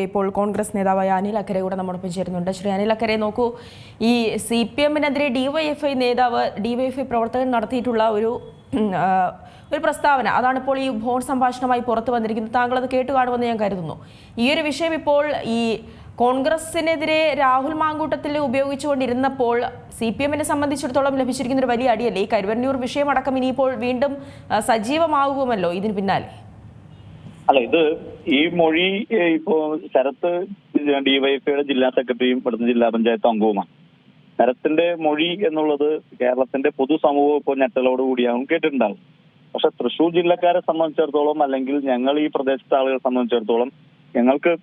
ഇപ്പോൾ കോൺഗ്രസ് നേതാവായ അനിൽ അക്കരെ കൂടെ നമ്മോടൊപ്പം ചേരുന്നുണ്ട്. ശ്രീ അനിൽ അക്കരെ, നോക്കൂ, ഈ CPM-നെതിരെ ഡിവൈഎഫ്ഐ നേതാവ്, ഡിവൈഎഫ്ഐ പ്രവർത്തകൻ നടത്തിയിട്ടുള്ള ഒരു പ്രസ്താവന, അതാണിപ്പോൾ ഈ ഫോൺ സംഭാഷണമായി പുറത്തു വന്നിരിക്കുന്നത്. താങ്കൾ അത് കേട്ടു കാണുമെന്ന് ഞാൻ കരുതുന്നു. ഈ ഒരു വിഷയം ഇപ്പോൾ ഈ കോൺഗ്രസിനെതിരെ രാഹുൽ മാങ്കൂട്ടത്തിൽ ഉപയോഗിച്ചുകൊണ്ടിരുന്നപ്പോൾ CPM-നെ സംബന്ധിച്ചിടത്തോളം ലഭിച്ചിരിക്കുന്ന ഒരു വലിയ അടിയല്ലേ? ഈ കരുവന്നൂർ വിഷയമടക്കം ഇനിയിപ്പോൾ വീണ്ടും സജീവമാകുമല്ലോ ഇതിന് പിന്നാലെ. അല്ല, ഇത് ഈ മൊഴി ഇപ്പോ ശരത്ത് ഡിവൈഎഫ്ഐയുടെ ജില്ലാ സെക്രട്ടറിയും ഇവിടുത്തെ ജില്ലാ പഞ്ചായത്ത് അംഗവുമാണ്. ശരത്തിന്റെ മൊഴി എന്നുള്ളത് കേരളത്തിന്റെ പൊതുസമൂഹം ഇപ്പോൾ ഞെട്ടലോടുകൂടിയാവും കേട്ടിട്ടുണ്ടാവും. പക്ഷെ തൃശ്ശൂർ ജില്ലക്കാരെ സംബന്ധിച്ചിടത്തോളം, അല്ലെങ്കിൽ ഞങ്ങൾ ഈ പ്രദേശത്തെ ആളുകളെ സംബന്ധിച്ചിടത്തോളം, ഞങ്ങൾക്ക്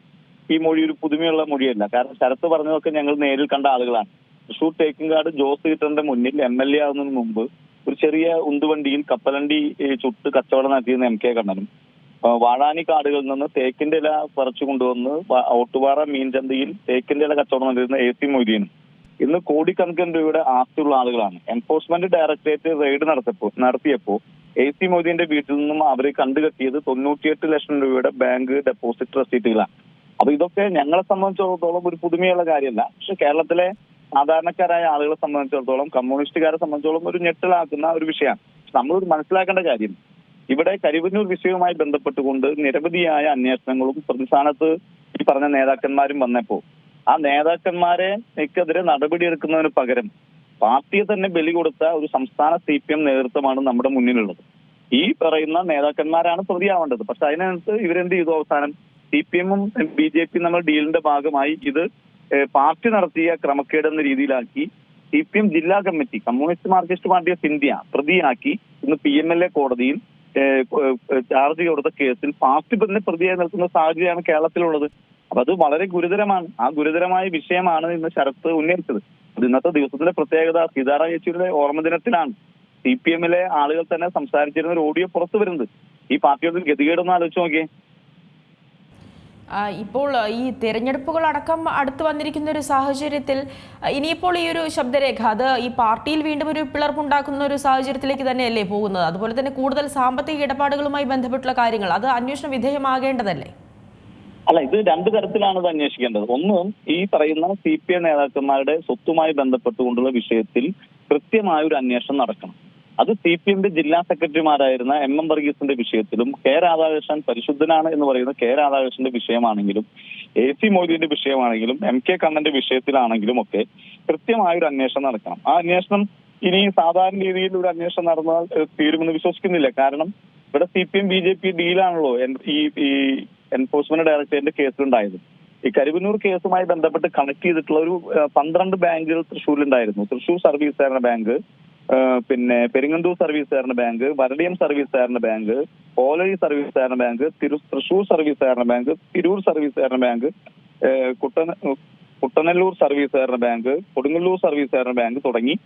ഈ മൊഴി ഒരു പുതുമയുള്ള മൊഴിയല്ല. കാരണം ശരത്ത് പറഞ്ഞതൊക്കെ ഞങ്ങൾ നേരിൽ കണ്ട ആളുകളാണ്. തൃശ്ശൂർ തേക്കിൻകാട് ജോസ് ഹീറ്ററിന്റെ മുന്നിൽ MLA ആവുന്നതിന് മുമ്പ് ഒരു ചെറിയ ഉന്തുവണ്ടിയിൽ കപ്പലണ്ടി ചുട്ട് കച്ചവടം നടത്തിയിരുന്ന MK കണ്ണനും, വാഴാനി കാടുകളിൽ നിന്ന് തേക്കിന്റെ ഇല പറിച്ചു കൊണ്ടുവന്ന് ഓട്ടുപാറ മീൻചന്തയിൽ തേക്കിന്റെ ഇല കച്ചവടം നടത്തിയിരുന്ന AC മൊയ്തീനും ഇന്ന് കോടിക്കണക്കിന് രൂപയുടെ ആസ്തിയുള്ള ആളുകളാണ്. എൻഫോഴ്സ്മെന്റ് ഡയറക്ടറേറ്റ് റെയ്ഡ് നടത്തിയപ്പോൾ AC മൊയ്തീന്റെ വീട്ടിൽ നിന്നും അവർ കണ്ടുകെട്ടിയത് 98 ലക്ഷം രൂപയുടെ ബാങ്ക് ഡെപ്പോസിറ്റ് റെസീറ്റുകളാണ്. അപ്പൊ ഇതൊക്കെ ഞങ്ങളെ സംബന്ധിച്ചിടത്തോളം ഒരു പുതുമയുള്ള കാര്യമല്ല. പക്ഷെ കേരളത്തിലെ സാധാരണക്കാരായ ആളുകളെ സംബന്ധിച്ചിടത്തോളം, കമ്മ്യൂണിസ്റ്റുകാരെ സംബന്ധിച്ചിടത്തോളം ഒരു ഞെട്ടലാക്കുന്ന ഒരു വിഷയമാണ്. നമ്മളൊരു മനസ്സിലാക്കേണ്ട കാര്യം, ഇവിടെ കരുവന്നൂർ വിഷയവുമായി ബന്ധപ്പെട്ടുകൊണ്ട് നിരവധിയായ അന്വേഷണങ്ങളും പ്രതിസ്ഥാനത്ത് ഈ പറഞ്ഞ നേതാക്കന്മാരും വന്നപ്പോൾ ആ നേതാക്കന്മാരെക്കെതിരെ നടപടിയെടുക്കുന്നതിന് പകരം പാർട്ടിയെ തന്നെ ബലി കൊടുത്ത ഒരു സംസ്ഥാന CPM നേതൃത്വമാണ് നമ്മുടെ മുന്നിലുള്ളത്. ഈ പറയുന്ന നേതാക്കന്മാരാണ് പ്രതിയാവേണ്ടത്. പക്ഷെ അതിനകത്ത് ഇവരെന്ത് ചെയ്തു? അവസാനം CPM-ഉം BJP നമ്മൾ ഡീലിന്റെ ഭാഗമായി ഇത് പാർട്ടി നടത്തിയ ക്രമക്കേട് എന്ന രീതിയിലാക്കി CPM ജില്ലാ committee, communist marxist party of India പ്രതിയാക്കി ഇന്ന് PMLA കോടതിയിൽ ചാർജ് കൊടുത്ത കേസിൽ പാർട്ടി തന്നെ പ്രതിയായി നിൽക്കുന്ന സാഹചര്യമാണ് കേരളത്തിലുള്ളത്. അപ്പൊ അത് വളരെ ഗുരുതരമാണ്. ആ ഗുരുതരമായ വിഷയമാണ് ഇന്ന് ശരത്ത് ഉന്നയിച്ചത്. അത് ഇന്നത്തെ ദിവസത്തിലെ പ്രത്യേകത സീതാറാം യെച്ചൂരിയുടെ ഓർമ്മ ദിനത്തിലാണ് CPM-ലെ ആളുകൾ തന്നെ സംസാരിച്ചിരുന്ന ഒരു ഓഡിയോ പുറത്തു വരുന്നത്. ഈ പാർട്ടിയുടെ ഗതികേടൊന്ന് ആലോചിച്ച് നോക്കിയേ. ഇപ്പോൾ ഈ തെരഞ്ഞെടുപ്പുകൾ അടക്കം അടുത്ത് വന്നിരിക്കുന്ന ഒരു സാഹചര്യത്തിൽ ഇനിയിപ്പോൾ ഈ ഒരു ശബ്ദരേഖ അത് ഈ പാർട്ടിയിൽ വീണ്ടും ഒരു പിളർപ്പുണ്ടാക്കുന്ന ഒരു സാഹചര്യത്തിലേക്ക് തന്നെയല്ലേ പോകുന്നത്? അതുപോലെ തന്നെ കൂടുതൽ സാമ്പത്തിക ഇടപാടുകളുമായി ബന്ധപ്പെട്ടുള്ള കാര്യങ്ങൾ അത് അന്വേഷണ വിധേയമാകേണ്ടതല്ലേ? അല്ല, ഇത് രണ്ടു തരത്തിലാണ് ഇത് അന്വേഷിക്കേണ്ടത്. ഒന്ന്, ഈ പറയുന്ന CPM നേതാക്കന്മാരുടെ സ്വത്തുമായി ബന്ധപ്പെട്ടുകൊണ്ടുള്ള വിഷയത്തിൽ കൃത്യമായ ഒരു അന്വേഷണം നടക്കണം. അത് CPM-ന്റെ ജില്ലാ സെക്രട്ടറിമാരായിരുന്ന MM വർഗീസിന്റെ വിഷയത്തിലും രാധാകൃഷ്ണൻ പരിശുദ്ധനാണ് എന്ന് പറയുന്ന രാധാകൃഷ്ണന്റെ വിഷയമാണെങ്കിലും AC മൊയ്തീന്റെ വിഷയമാണെങ്കിലും MK കണ്ണന്റെ വിഷയത്തിലാണെങ്കിലും ഒക്കെ കൃത്യമായൊരു അന്വേഷണം നടക്കണം. ആ അന്വേഷണം ഇനി സാധാരണ രീതിയിൽ ഒരു അന്വേഷണം നടന്നാൽ തീരുമെന്ന് വിശ്വസിക്കുന്നില്ല. കാരണം ഇവിടെ CPM BJP ഡീലാണല്ലോ ഈ എൻഫോഴ്സ്മെന്റ് ഡയറക്ടറേറ്റിന്റെ കേസിലുണ്ടായത്. ഈ കരുവന്നൂർ കേസുമായി ബന്ധപ്പെട്ട് കണക്ട് ചെയ്തിട്ടുള്ള ഒരു 12 ബാങ്കുകൾ തൃശ്ശൂരിലുണ്ടായിരുന്നു. തൃശ്ശൂർ സർവീസ് സഹകരണ ബാങ്ക്, പിന്നെ പെരിങ്ങണ്ടൂർ സർവീസ് സഹകരണ ബാങ്ക്, വരടിയം സർവീസ് സഹകരണ ബാങ്ക്, പോലഴി സർവീസ് സഹകരണ ബാങ്ക്, തൃശ്ശൂർ സർവീസ് സഹകരണ ബാങ്ക്, തിരൂർ സർവീസ് സഹകരണ ബാങ്ക്, കുട്ടനല്ലൂർ സർവീസ് സഹകരണ ബാങ്ക്, കൊടുങ്ങല്ലൂർ സർവീസ് സഹകരണ ബാങ്ക് തുടങ്ങി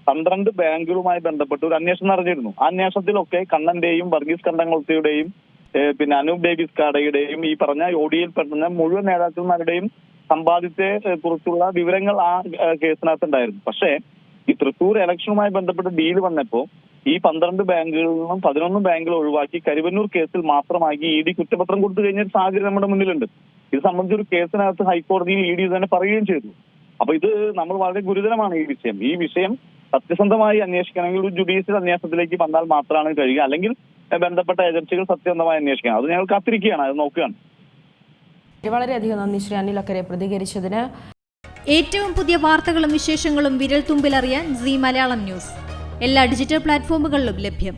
12 ബാങ്കുകളുമായി ബന്ധപ്പെട്ട് ഒരു അന്വേഷണം നടന്നിരുന്നു. ആ അന്വേഷണത്തിലൊക്കെ കണ്ണന്റെയും വർഗീസ് കണ്ടംകുളത്തിയുടെയും പിന്നെ അനൂപ് ഡേവിസ് കാടയുടെയും ഈ പറഞ്ഞ ODയിൽ പെടുന്ന മുഴുവൻ നേതാക്കന്മാരുടെയും സമ്പാദ്യത്തെ കുറിച്ചുള്ള വിവരങ്ങൾ ആ കേസിനകത്ത് ഉണ്ടായിരുന്നു. പക്ഷേ ഈ തൃശ്ശൂർ ഇലക്ഷനുമായി ബന്ധപ്പെട്ട് ഡീല് വന്നപ്പോൾ ഈ 12 ബാങ്കുകളിൽ നിന്നും 11 ബാങ്കുകൾ ഒഴിവാക്കി കരുവന്നൂർ കേസിൽ മാത്രമാക്കി ED കുറ്റപത്രം കൊടുത്തു കഴിഞ്ഞ ഒരു സാഹചര്യം നമ്മുടെ മുന്നിലുണ്ട്. ഇത് സംബന്ധിച്ചൊരു കേസിനകത്ത് ഹൈക്കോടതിയിൽ ED തന്നെ പറയുകയും ചെയ്തു. അപ്പൊ ഇത് നമ്മൾ വളരെ ഗുരുതരമാണ് ഈ വിഷയം സത്യസന്ധമായി അന്വേഷിക്കണമെങ്കിൽ ഒരു ജുഡീഷ്യൽ അന്വേഷണത്തിലേക്ക് വന്നാൽ മാത്രമാണ് കഴിയുക. അല്ലെങ്കിൽ ബന്ധപ്പെട്ട ഏജൻസികൾ സത്യസന്ധമായി അന്വേഷിക്കണം. അത് ഞങ്ങൾ കാത്തിരിക്കുകയാണ്, അത് നോക്കുകയാണ്. വളരെയധികം നന്ദി ശ്രീ അനിൽ അക്കരെ പ്രതികരിച്ചതിന്. ഏറ്റവും പുതിയ വാർത്തകളും വിശേഷങ്ങളും വിരൽ തുമ്പിലറിയാൻ Zee മലയാളം ന്യൂസ് എല്ലാ ഡിജിറ്റൽ പ്ലാറ്റ്ഫോമുകളിലും ലഭ്യം.